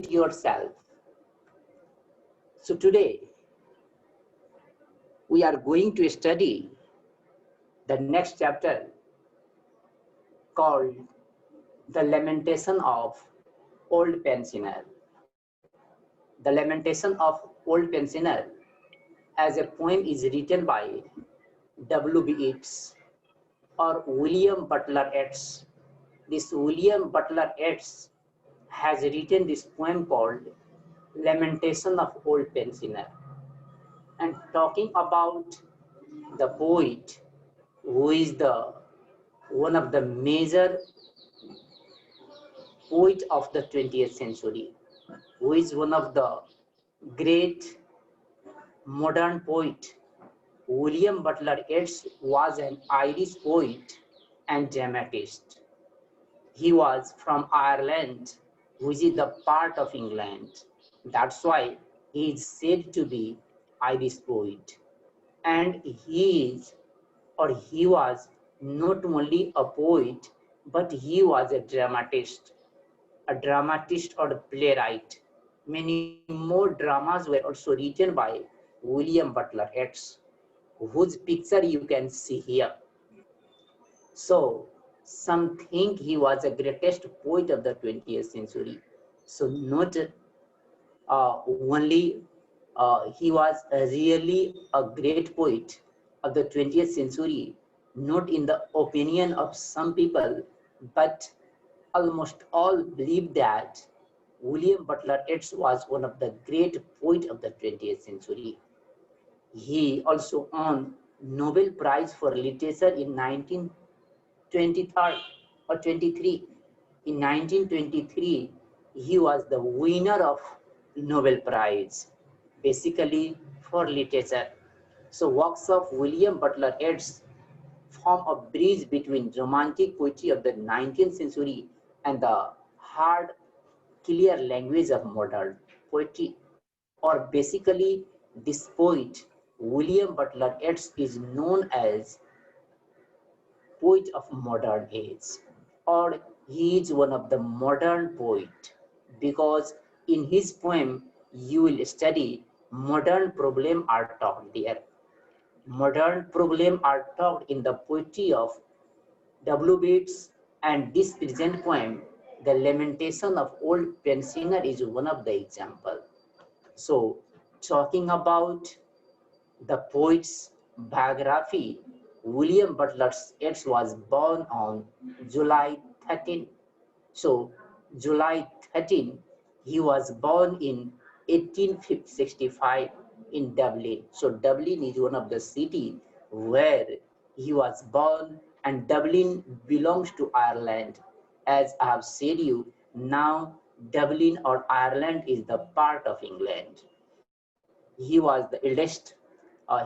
yourself. So today we are going to study the next chapter called The Lamentation of Old Pensioner. The Lamentation of Old Pensioner as a poem is written by W.B. Yeats or William Butler Yeats. This William Butler Yeats has written this poem called Lamentation of Old Pensioner, and talking about the poet who is the one of the major poet of the 20th century, who is one of the great modern poet. William Butler Yeats was an Irish poet and dramatist. He was from Ireland, which is the part of England. That's why he is said to be Irish poet. And he was not only a poet, but he was a dramatist or a playwright. Many more dramas were also written by William Butler Yeats, whose picture you can see here. So some think he was the greatest poet of the 20th century. So not only he was really a great poet of the 20th century, not in the opinion of some people, but almost all believe that William Butler Yeats was one of the great poets of the 20th century. He also won Nobel Prize for Literature in 1923 or 23. In 1923, he was the winner of Nobel Prize, basically for literature. So works of William Butler Yeats form a bridge between romantic poetry of the 19th century and the hard, clear language of modern poetry. Or basically, this poet, William Butler Yeats, is known as poet of modern age, or he is one of the modern poet, because in his poem you will study modern problem are talked there. Modern problem are talked in the poetry of W. Yeats, and this present poem, The Lamentation of Old Pensioner, is one of the example. So talking about the poet's biography, William Butler Yeats was born on July 13. So July 13, he was born in 1865 in Dublin. So Dublin is one of the city where he was born, and Dublin belongs to Ireland. As I have said you, now Dublin or Ireland is the part of England. He was the eldest,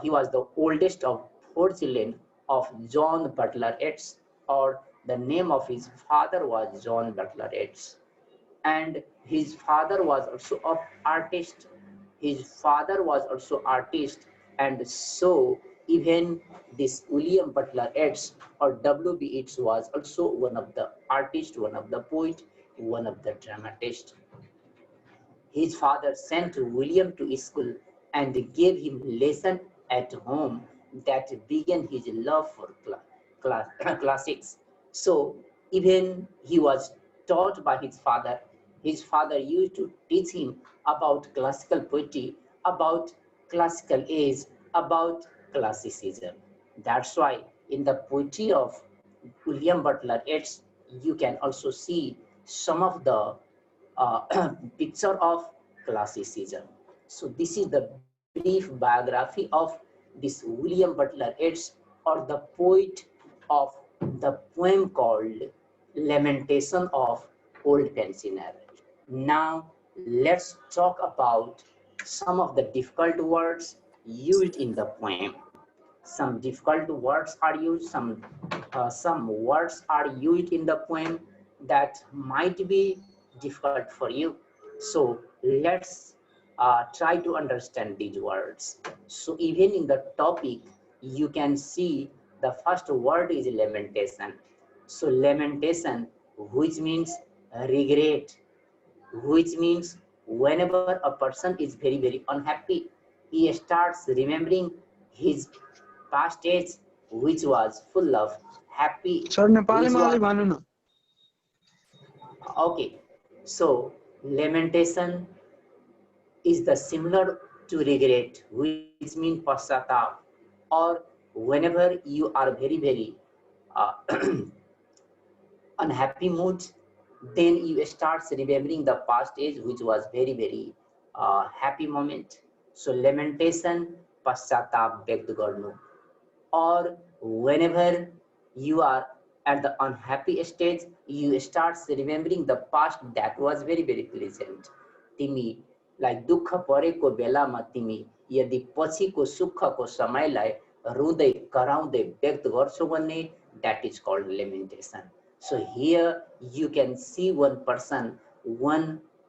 he was the oldest of four children of John Butler Yeats, or the name of his father was John Butler Yeats. And his father was also an artist. His father was also artist, and so even this William Butler Yeats or W.B. Yeats was also one of the artists, one of the poet, one of the dramatist. His father sent William to school and gave him lesson at home that began his love for classics. So even he was taught by his father. His father used to teach him about classical poetry, about classical age, about classicism. That's why in the poetry of William Butler Yeats, you can also see some of the picture of classicism. So this is the brief biography of this William Butler Yeats, or the poet of the poem called Lamentation of Old Pensioner. Now let's talk about some of the difficult words used in the poem. Some difficult words are used, some words are used in the poem that might be difficult for you. So let's try to understand these words. So even in the topic, you can see the first word is lamentation. So lamentation, which means regret, which means whenever a person is very unhappy, he starts remembering his past age, which was full of happy, sir which नेपालीमा अलि was भन्नु न okay. So lamentation is the similar to regret, which means pasatap, or whenever you are very uh, unhappy mood, then you start remembering the past age, which was very happy moment. So lamentation, pasatap व्यक्त गर्नु, or whenever you are at the unhappy stage, you start remembering the past that was very pleasant. तिमी लाई दुःख परेको बेलामा तिमी यदि पछिको सुखको समयलाई रुँदै कराउँदै व्यक्त गर्छौ भने that is called lamentation. So here you can see one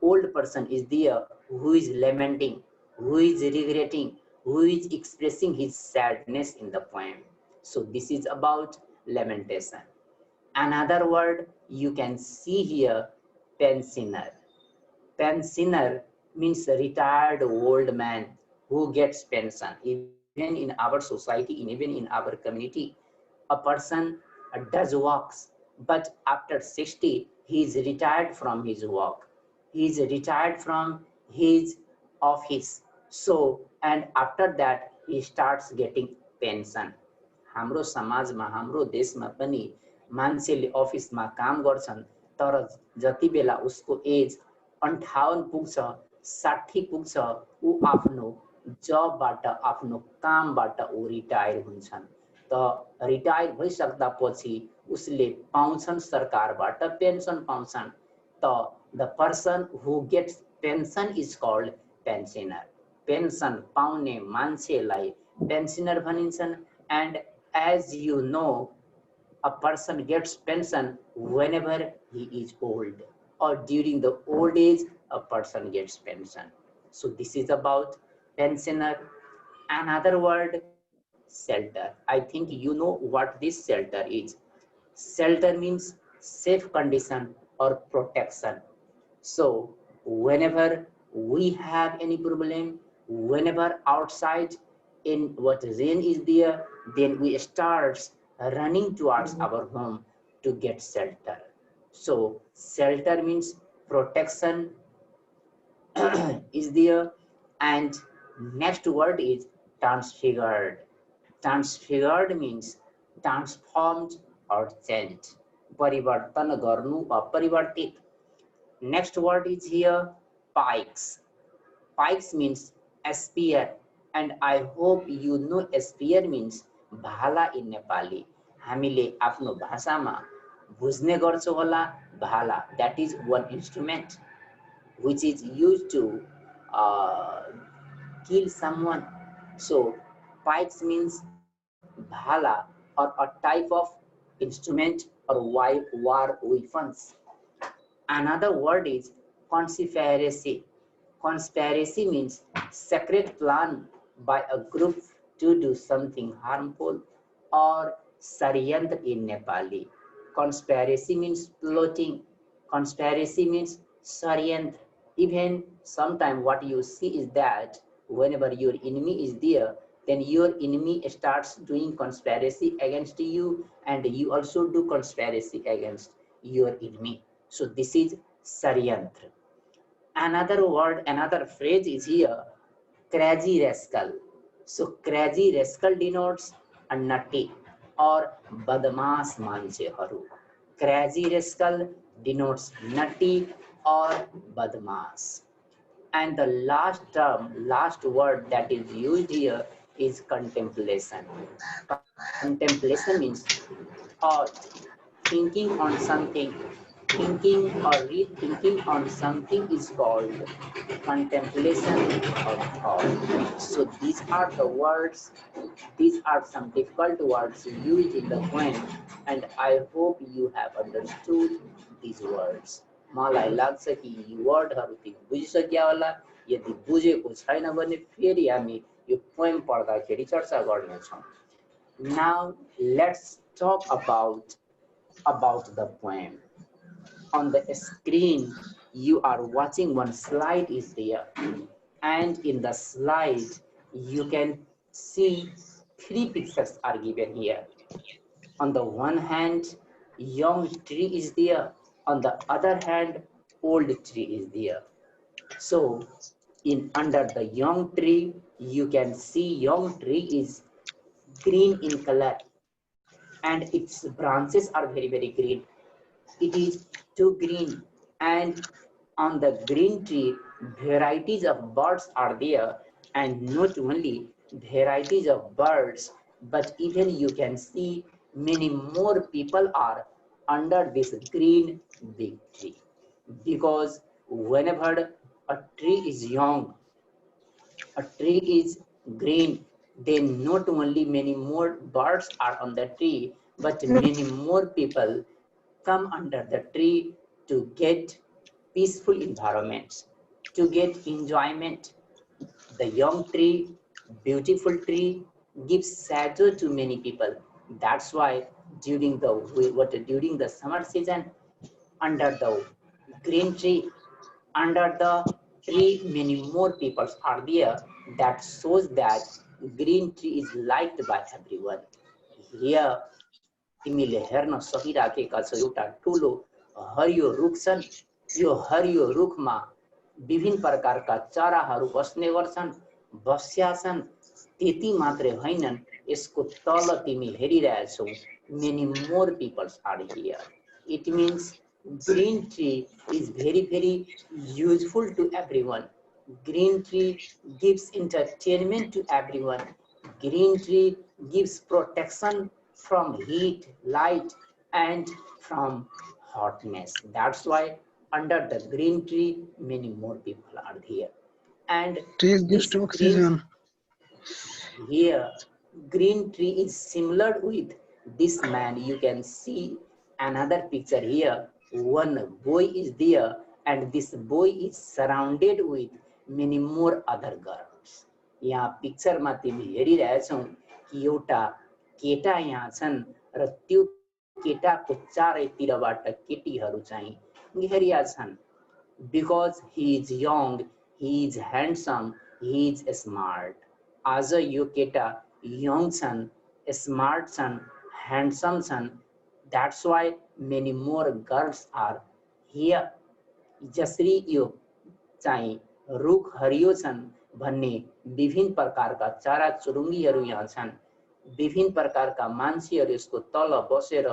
old person is there who is lamenting, who is regretting, who is expressing his sadness in the poem. So this is about lamentation. Another word you can see here, pensioner. Pensioner means a retired old man who gets pension. Even in our society, even in our community, a person does works, but after 60, he is retired from his work. He is retired from his office. So, and after that, he starts getting pension. हाम्रो समाजमा हाम्रो देशमा पनि मान्छेले अफिसमा काम गर्छन्, तर जति बेला उसको एज 58 पुग्छ, 60 पुग्छ, ऊ आफ्नो जबबाट, आफ्नो कामबाट ऊ रिटायर हुन्छन्। त रिटायर भइसक्दापछि उसले पाउँछन् सरकारबाट पेन्सन पाउँछन्। त the person who gets pension is called pensioner. Pension पाउने मान्छेलाई पेन्सनर भनिन्छन्। And as you know, a person gets pension whenever he is old, or during the old age a person gets pension. So this is about pensioner. Another word, shelter. I think you know what this shelter is. Shelter means safe condition or protection. So whenever we have any problem, whenever outside in what rain is there, then we start running towards our home to get shelter. So shelter means protection is there. And next word is transfigured. Transfigured means transformed or changed. परिवर्तन गर्नु वा परिवर्तित. Next word is here pikes. Pikes means spear, and I hope you know spear means भाला in Nepali. हामीले आफ्नो भाषामा बुझ्ने गर्छौं होला भाला. That is one instrument which is used to kill someone. So pikes means bhala, or a type of instrument or war weapons. Another word is conspiracy. Conspiracy means secret plan by a group to do something harmful, or षड्यंत्र in Nepali. Conspiracy means plotting. Conspiracy means षड्यंत्र. Even sometimes what you see is that whenever your enemy is there, then your enemy starts doing conspiracy against you, and you also do conspiracy against your enemy. So this is षड्यंत्र. Another word, another phrase is here, crazy rascal. So crazy rascal denotes a nutty or badmaas mancheharu. Crazy rascal denotes nutty or badmaas. And the last term, last word that is used here is contemplation. Contemplation means thought, thinking on something, thinking or rethinking on something is called contemplation of thought. So these are the words, these are some difficult words used in the poem, and I hope you have understood these words. मलाई लाग्छ कि यी वर्डहरु तिमी बुझिसक्या होला। यदि बुझेको छैन भने फेरि हामी यो पोएम पढ्दाखेरि चर्चा गर्नेछौं। Now let's talk about the poem. On the screen you are watching one slide is there, and in the slide you can see three pictures are given here. On the one hand, young tree is there. On the other hand, old tree is there. So in under the young tree, you can see young tree is green in color and its branches are very, very green. It is too green, and on the green tree, varieties of birds are there, and not only varieties of birds, but even you can see many more people are under this green big tree. Because whenever a tree is young, a tree is green, then not only many more birds are on the tree, but many more people come under the tree to get peaceful environments, to get enjoyment. The young tree, beautiful tree, gives shadow to many people. That's why during the summer season, under the green tree, under the tree, many more people are there. That shows that green tree is liked by everyone. Here, तिमीले हेर्न सकिराखेका छ एउटा ठुलो हरियो रुख छन्। यो हरियो रुखमा विभिन्न प्रकारका चराहरू बस्ने गर्छन्, बस्या छन्। त्यति मात्रै हैनन्, यसको तल तिमी हेरिरहेछौ, many more people are here. It means green tree is very, very useful to everyone. Green tree gives entertainment to everyone. Green tree gives protection from heat, light, and from hotness. That's why under the green tree, many more people are here. And Trees gives this to green oxygen. here, green tree is similar with this man. You can see another picture here. One boy is there, and this boy is surrounded with many more other girls. यहाँ पिक्चरमा तिमी हेरिरहेछौ कि एउटा केटा यहाँ छन् र त्यो केटाको चारैतिरबाट केटीहरू चाहिँ घेरिया छन्. Because he is young, he is handsome, he is smart. आज यो केटा young छन्, smart छन्, handsome छन्. That's why many more girls are here. जसरी यो चाहिँ रुख हरियो छन् भन्ने विभिन्न प्रकारका चरा चुरुङ्गीहरू यहाँ छन्. विभिन्न प्रकारका मान्छेहरू यसको तल बसेर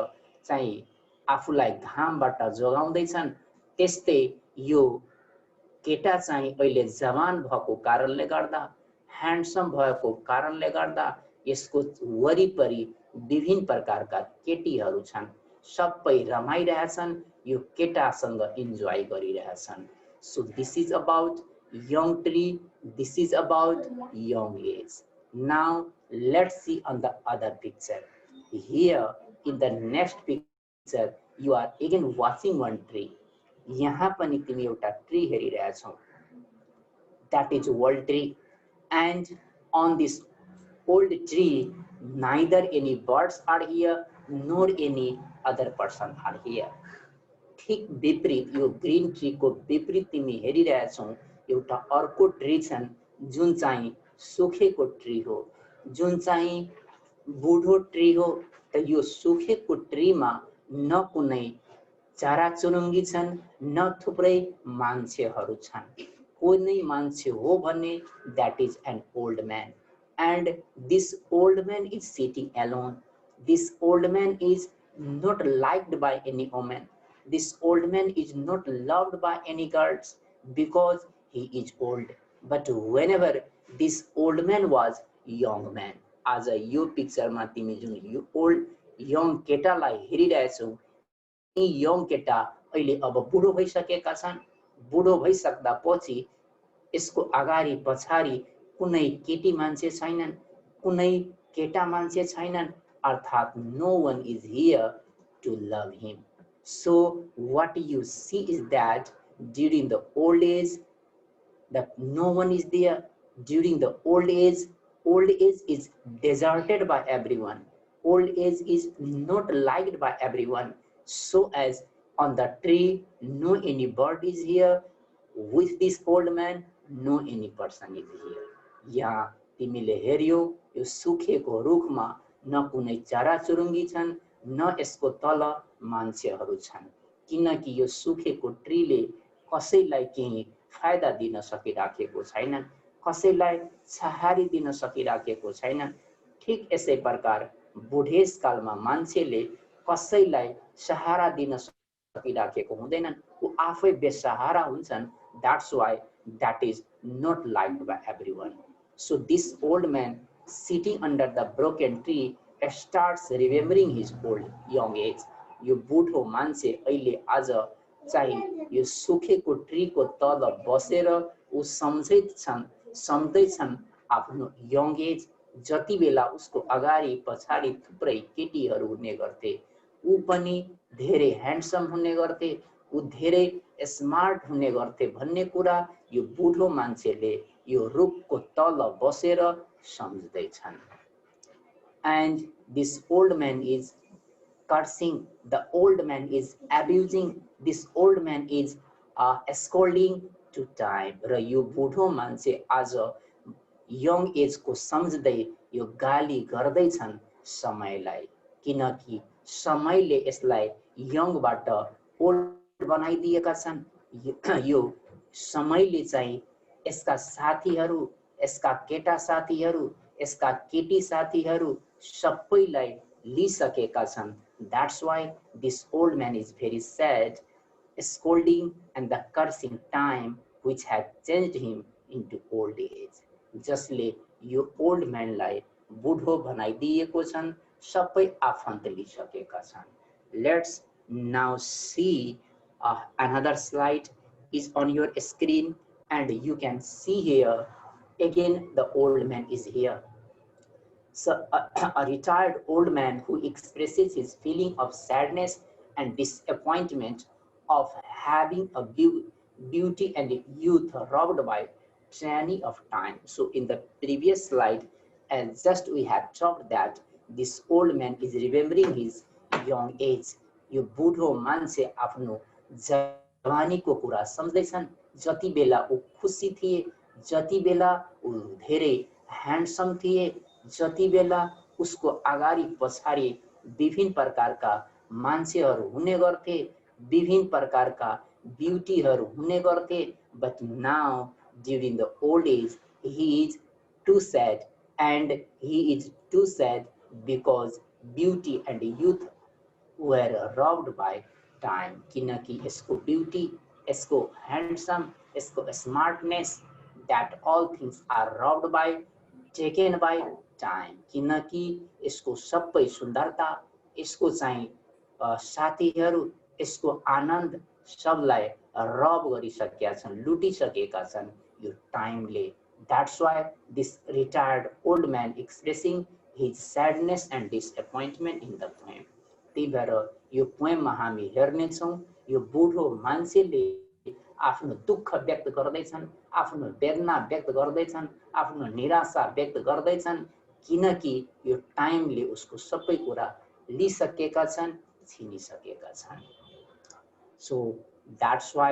चाहिँ आफूलाई घामबाट जोगाउँदैछन्. त्यस्तै यो केटा चाहिँ अहिले जवान भएको कारणले गर्दा, ह्यान्डसम भएको कारणले गर्दा यसको वरिपरि विभिन्न प्रकारका केटीहरू छन्. सबै रमाइरहेछन्, यो केटासँग enjoy गरिरहेछन्. So this is about young tree, this is about young age. Now let's see on the other picture. Here in the next picture you are again watching one tree. यहाँ पनि तिमी एउटा tree हेरिरहेछौ. That is old tree, and on this old tree neither any birds are here nor any other person are here. ठिक विपरीत यो green tree को विपरीत तिमी हेरिरहेछौ एउटा अर्को ट्री छन् जुन चाहिँ सुकेको ट्री हो, जुन चाहिँ बुढो ट्री हो. त यो सुकेको ट्रीमा न कुनै चराचुरुङ्गी छन्, न थुप्रै मान्छेहरू छन्. कुनै मान्छे हो भने that is an old man, and this old man is sitting alone. This old man is not liked by any woman. This old man is not loved by any girls because he is old. But whenever this old man was young man, आज यो पिक्चरमा तिमी जुन यो old young केटालाई हेरिरहेछौ, यी young केटा अहिले अब बुढो भइसकेका छन्. बुढो भइसक्दा पछि यसको अगाडि पछाडि कुनै केटी मान्छे छैनन्, कुनै केटा मान्छे छैनन्. अर्थात् no one is here to love him. So what you see is that during the old age, that no one is there. During the old age is deserted by everyone. Old age is not liked by everyone. So as On the tree, no any bird is here. With this old man, no any person is here. यहाँ तिमीले हेर्यो यो सुकेको रुखमा न कुनै चराचुरुङ्गी छन् न यसको तल मान्छेहरू छन् किनकि यो सुकेको ट्रीले कसैलाई केही फाइदा दिन सकिराखेको छैन कसैलाई छहारी दिन सकिराखेको छैन ठिक यसै प्रकार बुढेसकालमा मान्छेले कसैलाई सहारा दिन सकिराखेको हुँदैनन् ऊ आफै बेसहारा हुन्छन् that's why that is not liked by everyone so this old man sitting under the broken tree starts remembering his old young age यो बुढो मान्छे अहिले आज चाहिँ यो सुकेको ट्रीको तल बसेर ऊ सम्झ्दैछन् आफ्नो यङ एज जति बेला उसको अगाडि पछाडि थुप्रै केटीहरू हुने गर्थे ऊ पनि धेरै ह्यान्डसम हुने गर्थे ऊ धेरै स्मार्ट हुने गर्थे भन्ने कुरा यो बुढो मान्छेले यो रुखको तल बसेर सम्झ्दैछन् and this old man is cursing the old man is abusing this old man is scolding to time र यो बुढो मान्छे आज यङ एजको सम्झ्दै यो गाली गर्दैछन् समयलाई किनकि समयले यसलाई यङबाट ओल्ड बनाइदिएका छन् यो समयले चाहिँ यसका साथीहरू यसका केटा साथीहरू यसका केटी साथीहरू सबैलाई लिइसकेका छन् that's why this old man is very sad scolding and the cursing time which had changed him into old age जसले यो ओल्ड म्यानलाई बुढो बनाइदिएको छन् सबै आफन्त लिइसकेका छन् let's now see another slide is on your screen and you can see here again the old man is here so a retired old man who expresses his feeling of sadness and disappointment of having a beauty and youth robbed by tyranny of time so in the previous slide and just we have talked that this old man is remembering his young age यो बुढो मान्छे आफ्नो जवानीको कुरा सम्झ्दैछन् जति बेला ऊ खुसी थिए जति बेला ऊ धेरै ह्यान्डसम थिए जति बेला उसको अगाडि पछाडि विभिन्न प्रकारका मान्छेहरू हुने गर्थे विभिन्न प्रकारका ब्युटीहरू हुने गर्थे but now during the old age he is too sad and he is too sad because beauty and youth were robbed by time किनकि यसको ब्युटी यसको ह्यान्डसम यसको smartness that all things are robbed by taken by time किनकि यसको सबै सुन्दरता यसको चाहिँ साथीहरू यसको आनन्द सबलाई रब गरिसकेका छन् लुटिसकेका छन् यो टाइमले that's why this retired old man expressing his sadness and disappointment in the poem त्यही भएर यो पोएममा हामी हेर्नेछौँ यो बुढो मान्छेले आफ्नो दुःख व्यक्त गर्दैछन् आफ्नो वेदना व्यक्त गर्दैछन् आफ्नो निराशा व्यक्त गर्दैछन् किनकि यो टाइमले उसको सबै कुरा लिइसकेका छन् छिनिसकेका छन् so that's why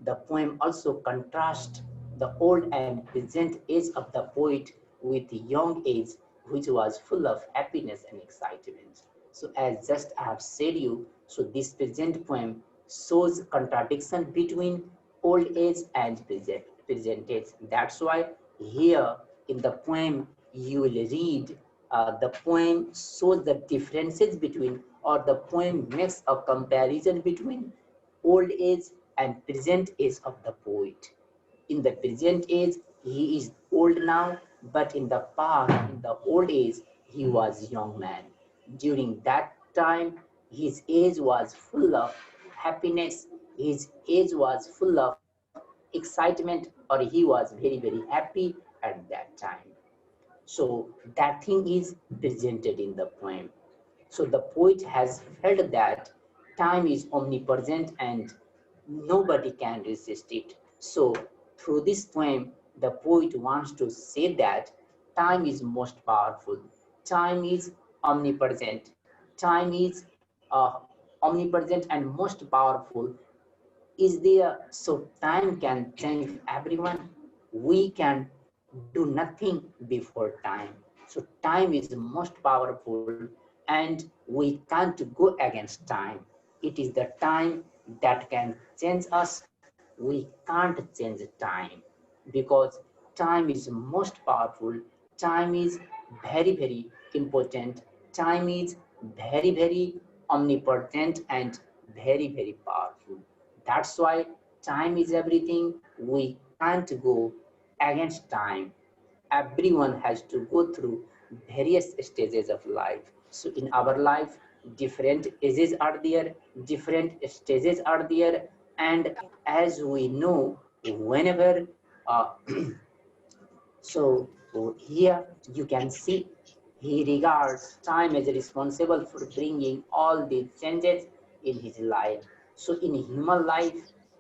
the poem also contrasts the old and present age of the poet with the young age which was full of happiness and excitement so as just I have said you so this present poem shows contradiction between old age and present age that's why here in the poem you will read the poem shows the differences between or the poem makes a comparison between old age and present age of the poet in the present age he is old now but in the past in the old age he was young man during that time his age was full of happiness his age was full of excitement or he was very happy at that time so that thing is presented in the poem so the poet has felt that time is omnipresent and nobody can resist it so through this poem the poet wants to say that time is most powerful time is omnipresent time is omnipresent and most powerful is there. So time can change everyone. We can do nothing before time. So time is most powerful and we can't go against time. It is the time that can change us. We can't change time because time is most powerful. Time is very, very important. Time is very, very omnipotent and very, very powerful. That's why time is everything. We can't go against time. Everyone has to go through various stages of life. So in our life, different ages are there, different stages are there, and as we know, whenever uh, so here you can see he regards time as responsible for bringing all these changes in his life. So in human life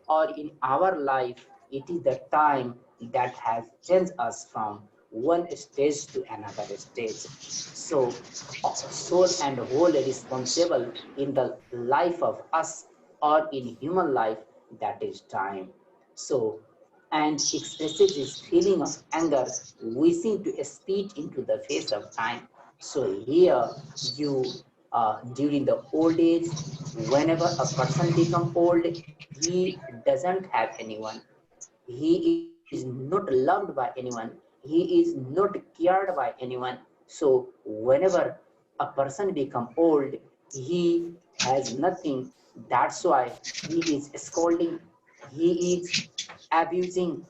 or in our life, it is the time that has changed us from one stage to another stage. So soul and whole responsible in the life of us or in human life, that is time. So and expresses his feeling of anger, wishing to spit into the face of time. So here you, during the old age, whenever a person become old, he doesn't have anyone. He is not loved by anyone. He is not cared by anyone. So whenever a person become old, he has nothing. That's why he is scolding, he is abusing,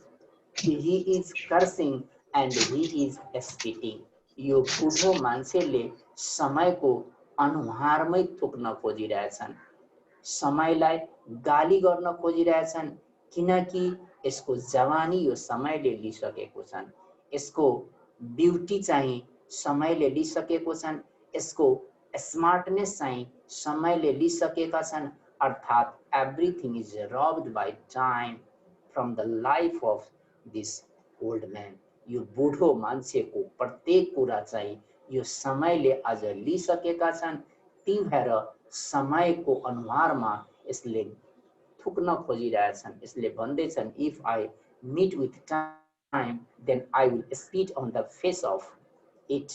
he is cursing and he is spitting. यो बुढो मान्छेले समयको अनुहारमै थुक्न खोजिरहेछन्, समयलाई गाली गर्न खोजिरहेछन्, किनकि यसको जवानी यो समयले लिइसकेको छन्, यसको ब्युटी चाहिँ समयले लिइसकेको छन्, यसको स्मार्टनेस चाहिँ समयले लिइसकेका छन्, अर्थात् everything is rubbed by time from the life of this old man. यो बुढो मान्छेको प्रत्येक कुरा चाहिँ यो समयले आज लिइसकेका छन्, त्यही भएर समयको अनुहारमा यसले थुक्न खोजिरहेछन्। यसले भन्दैछन्, if I meet with time then I will spit on the face of it.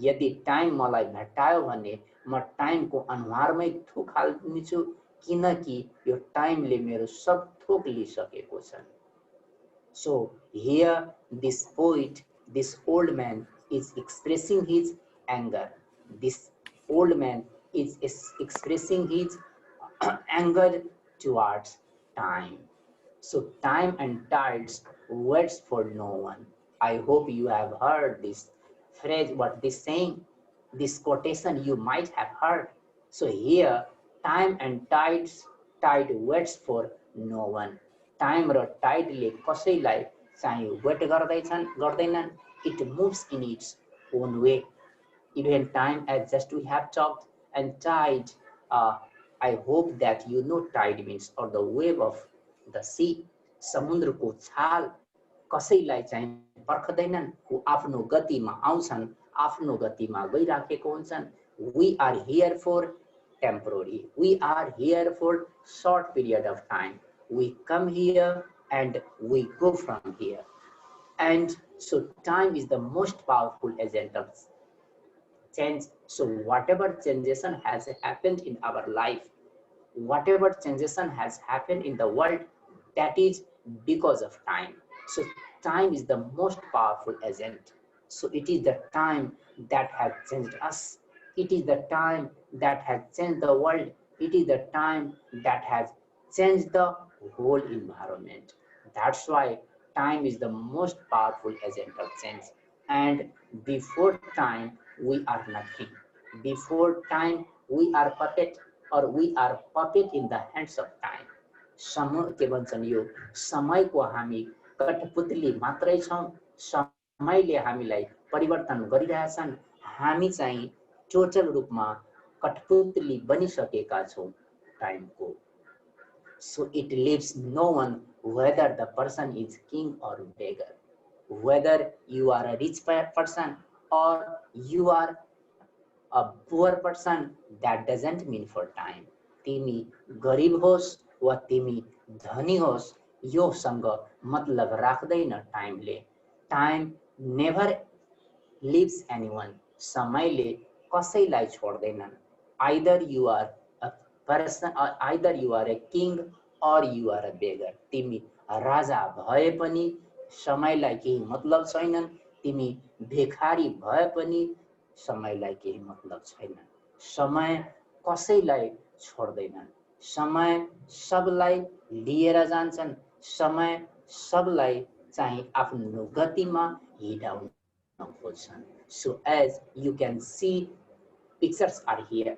यदि टाइम मलाई भेटायो भने म टाइमको अनुहारमै थुक हाल्नेछु, किनकि यो टाइमले मेरो सब थोक लिइसकेको छ। So here this poet, this old man is expressing his anger. This old man is expressing his anger towards time. So time and tides waits for no one. I hope you have heard this phrase, what this saying, this quotation you might have heard. So here time and tide waits for no one. Time र टाइडले कसैलाई चाहिँ wait गर्दैनन्, it moves in its own way. Even time, as just we have talked, and tide, I hope that you know tide means, or the wave of the sea, समुद्रको छाल कसैलाई चाहिँ पर्खदैनन्, ऊ आफ्नो गतिमा आउँछन्, आफ्नो गतिमा गइराखेको हुन्छन्। We are here for temporary, we are here for short period of time, we come here and we go from here. And so time is the most powerful agent of change. So whatever changes has happened in our life, whatever changes has happened in the world, that is because of time. So time is the most powerful agent. So it is the time that has changed us. It is the time that has changed the world. It is the time that has changed the whole environment. That's why time is the most powerful agent of change. And before time, we are nothing. Before time, we are puppet, or we are puppet in the hands of time. समय के भन्छन्, यो समयको हामी कठपुतली मात्रै छौं, समयले हामीलाई परिवर्तन गरिरहेछन्, हामी चाहिँ टोटल रूपमा कठपुतली बनिसकेका छौं टाइमको। So it leaves no one, whether the person is king or beggar, whether you are a rich person or you are a poor person, that doesn't mean for time. तिमी गरिब होस् वा तिमी धनी होस्, योसँग मतलब राख्दैन टाइमले। टाइम नेभर लिभ्स एनीवन, समयले कसैलाई छोड्दैनन्। Either you are a person, either you are a king or you are अ बेगर। तिमी राजा भए पनि समयलाई केही मतलब छैनन्, तिमी भिखारी भए पनि समयलाई केही मतलब छैन। समय कसैलाई छोड्दैनन्, समय सबलाई लिएर जान्छन्, समय सबलाई चाहिँ आफ्नो गतिमा हिँडाउन खोज्छन्। So as you can see, pictures are here.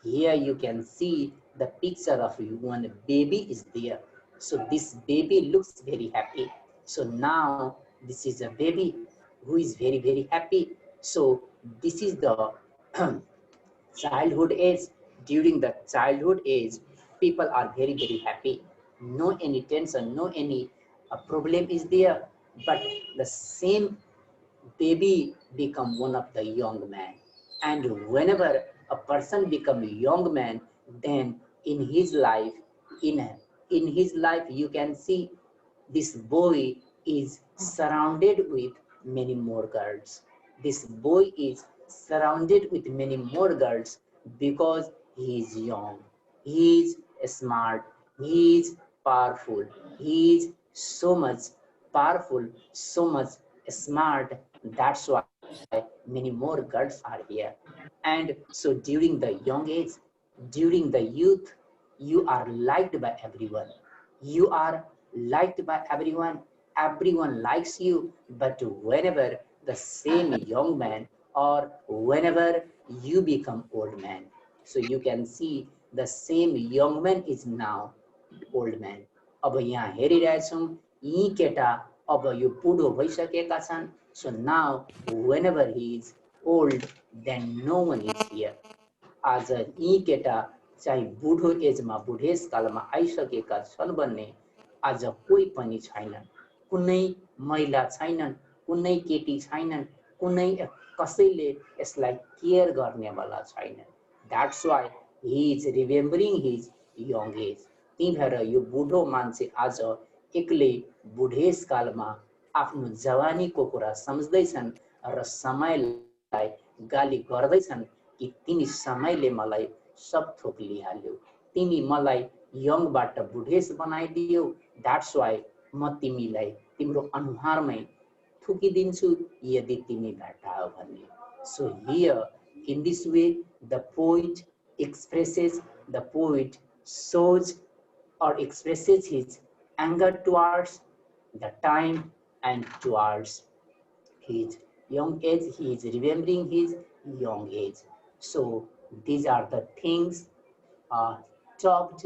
Here you can see the picture of one baby is there. So this baby looks very happy. So now this is a baby who is very happy. So this is the childhood age. During the childhood age, people are very happy. No any tension, no any problem is there. But the same baby become one of the young man, and whenever a person become a young man, then in his life, in in his life you can see this boy is surrounded with many more girls. This boy is surrounded with many more girls because he is young, he is smart, he is powerful, he is so much powerful, so much smart. That's why many more girls are here. And so during the young age, during the youth, you are liked by everyone. You are liked by everyone. Everyone likes you. But whenever the same young man or whenever you become old man, so you can see the same young man is now old man. अब यहाँ हेरिरहेछौँ यी केटा अब यो बुढो भइसकेका छन्। So now whenever he is old, then no one is here. आज यी केटा चाहिँ बुढो एजमा बुढेसकालमा आइसकेका छन् भन्ने आज कोही पनि छैनन्। कुनै महिला छैनन्, कुनै केटी छैनन्, कुनै कसैले यसलाई केयर गर्नेवाला छैन। That's why he is remembering his young age. त्यही भएर यो बुढो मान्छे आज एक्लै बुढेसकालमा आफ्नो जवानीको कुरा सम्झ्दैछन् र समयलाई गाली गर्दैछन् कि तिमी समयले मलाई सब थोक लिइहाल्यौ, तिमी मलाई यङबाट बुढेस बनाइदियौ। द्याट्स वाइ म तिमीलाई तिम्रो अनुहारमै थुकिदिन्छु यदि तिमी भेट्टायो भने। So here in this way the poet expresses, the poet shows or expresses his anger towards the time and towards his young age. He is remembering his young age. So these are the things talked